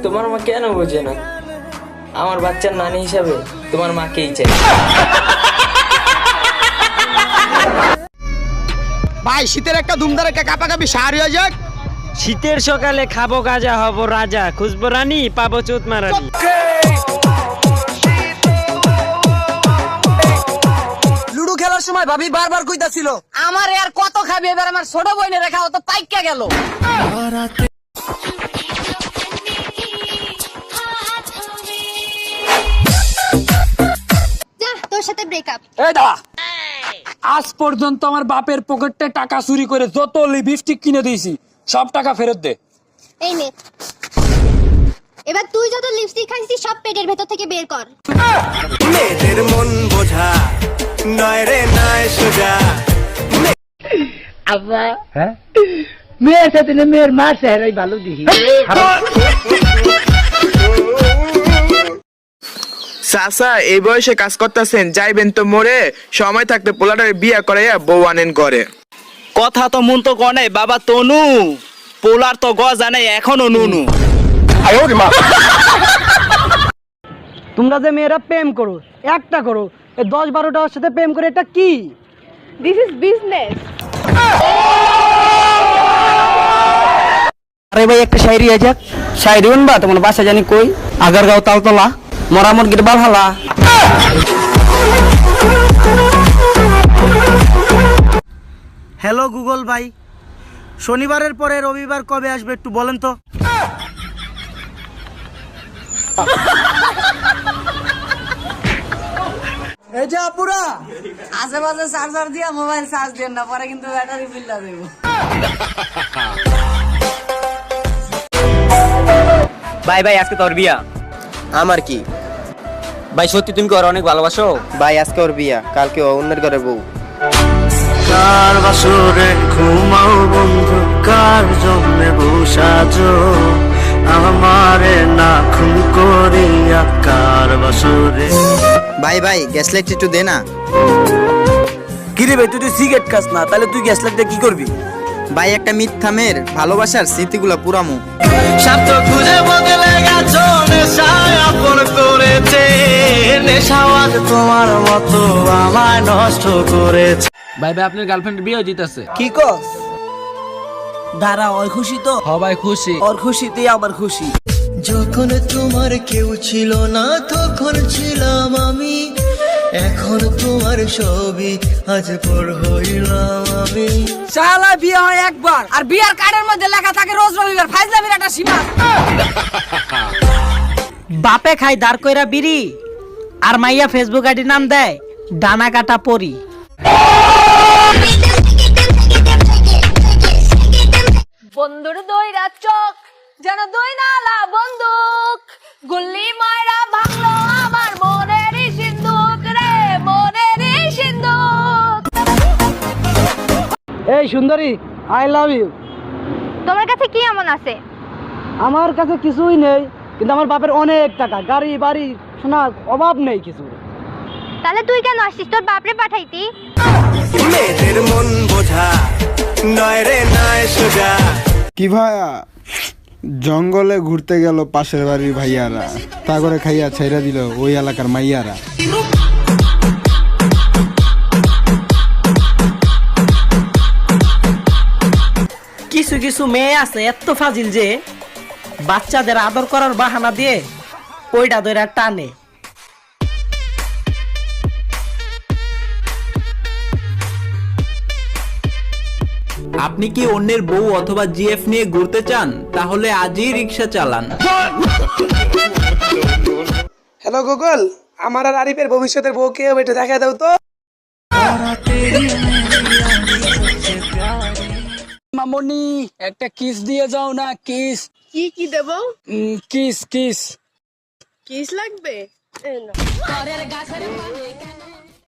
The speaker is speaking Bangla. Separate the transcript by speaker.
Speaker 1: তোমার মা কেন বোঝে না? আমার বাচ্চার নানি হিসাবে তোমার মাকেই চাই।
Speaker 2: ভাই শীতের একটা ধুমধার একটা কাপাকাপি সার হয়ে যাক।
Speaker 3: শীতের সকালে খাবো গাজা হব রাজা, খুঁজবো রানী পাবো চুত মারানি।
Speaker 2: লুডো খেলার সময় ভাবি বারবার কইতাছিল আমার আর কত খাবি, এবার আমার ছোট বইনে রেখা তো পাইকা গেল।
Speaker 4: তোর সাথে ব্রেকআপ।
Speaker 5: এই দাঁড়া, আজ পর্যন্ত আমার বাপের পকেটে টাকা চুরি করে যত লিপস্টিক কিনে দিয়েছি সব টাকা ফেরত দে।
Speaker 4: এই নে, এবার তুই যত লিপস্টিক খাইছিস সব পেটের ভেতর থেকে বের কর।
Speaker 6: মেয়েদের মন বোঝা নয় রে নয় সোজা।
Speaker 7: আব্বা হ্যাঁ মেয়ের সাথে না মেয়ের মার চেহারাই ভালো দেখি।
Speaker 8: চাচা এই বয়সে কাজ করতেছেন, যাইবেন তো মরে, সময় থাকতে পোলাটারে বিয়া করাইয়া বউ আনেন করে।
Speaker 9: কথা তো মন তো কনে বাবা তনু, পোলার তো জানে এখনো নুনু।
Speaker 7: তোমরা যে মেয়েরা প্রেম করো, একটা করো, এই 10-12টার সাথে প্রেম করে এটা কি?
Speaker 10: This is business.
Speaker 7: আরে ভাই একটা শায়রি আছে, শায়রি শুনবা? তোমার বাসা জানি কই, আগারগাঁও তালতলা, মরামত গির বালহালা।
Speaker 9: হ্যালো গুগল ভাই, শনিবারের পরে রবিবার কবে আসবে একটু বলেন তো।
Speaker 2: এই যে আপুরা আশেপাশে চার্জার দিয়া মোবাইল চার্জ দেন না, পরে কিন্তু ব্যাটারি বিল্লা দেব।
Speaker 3: ভাই ভাই আজকে তোর বিয়া।
Speaker 2: আমার কি
Speaker 3: ভাই সত্যি তুমি কি ওর অনেক ভালোবাসো?
Speaker 2: ভাই আজকে ওর বিয়া, কালকে অন্যের ঘরে বউ।
Speaker 6: কার বাসরে ঘুমাও বন্ধু, কার জন্মে বসাজো আমারে না খুন করিয়া, কার বাসরে।
Speaker 2: ভাই ভাই গ্যাস লাইট একটু দে না।
Speaker 9: কিরে ভাই তুই তো সিগারেট খাস না, তাহলে তুই গ্যাস লাইট দিয়ে কি করবি?
Speaker 2: ভাই একটা মিথ্যা মেয়ের ভালোবাসার স্মৃতিগুলো পুরামু।
Speaker 6: স্বার্থ খুঁজে বদলে গেছো, নেশায় আপন করেছে, নেশাওয়াজ তোমার মতো আমায় নষ্ট করেছে।
Speaker 5: ভাই ভাই আপনার গার্লফ্রেন্ডের বিয়ে জিতেছে।
Speaker 2: কি কস? দাঁড়া, ওই খুশি তো?
Speaker 5: সবাই খুশি।
Speaker 2: ওর খুশিতেই আমার খুশি।
Speaker 6: যখন তোমার কেউ ছিল না তখন ছিলাম আমি, এখন তোমার ছবি আজ পর হইলাম আমি।
Speaker 2: শালা বিয়ে হয় একবার, আর বিয়ার কার্ডের মধ্যে লেখা থাকে রোজ রবিবার, ফাইজলামির একটা সীমা।
Speaker 7: বাপে খাই দাঁড় কইরা বিড়ি, আর মাইয়া ফেসবুক আইডি নাম দেয় ডানা কাটা পরি।
Speaker 10: বন্ধুর দইরা চোখ যেন দই নালা বন্দুক, গুল্লি মারা ভাঙলো আমার মনেরই সিন্ধুক রে, মনেরই সিন্ধুক।
Speaker 7: এই সুন্দরী, আই লাভ ইউ।
Speaker 4: তোমার কাছে কি এমন আছে?
Speaker 7: আমার কাছে কিছুই নেই, কিন্তু আমার বাপের অনেক টাকা, গাড়ি বাড়ি শোনার অভাব নেই কিছু।
Speaker 4: তাহলে তুই কেন আসছিস? তোর বাপরে পাঠাইতি।
Speaker 6: মেয়েদের মন বোঝা নয় রে নয় সোজা।
Speaker 11: কি ভাইয়া জঙ্গলে ঘুরতে গেল পাশের বাড়ির ভাইয়ারা, তা করে খাইয়া ছাইরা দিল ওই এলাকার মাইয়ারা।
Speaker 7: কিছু কিছু মেয়ে আছে এত ফাজিল যে বাচ্চাদের আদর করার বাহানা দিয়ে ওইটা ধরে টানে।
Speaker 9: আপনি কি অন্যের বউ অথবা জিএফ নিয়ে ঘুরতে চান? তাহলে আজই রিক্সা চালান।
Speaker 2: হ্যালো গুগল, আমার আর আরিফের ভবিষ্যতের বউকে এটা দেখা দাও তো।
Speaker 5: মামনি একটা কিস দিয়ে যাও না। কিস
Speaker 10: কি কি দেব?
Speaker 5: কিস কিস
Speaker 10: কিস লাগবে? এই নাও।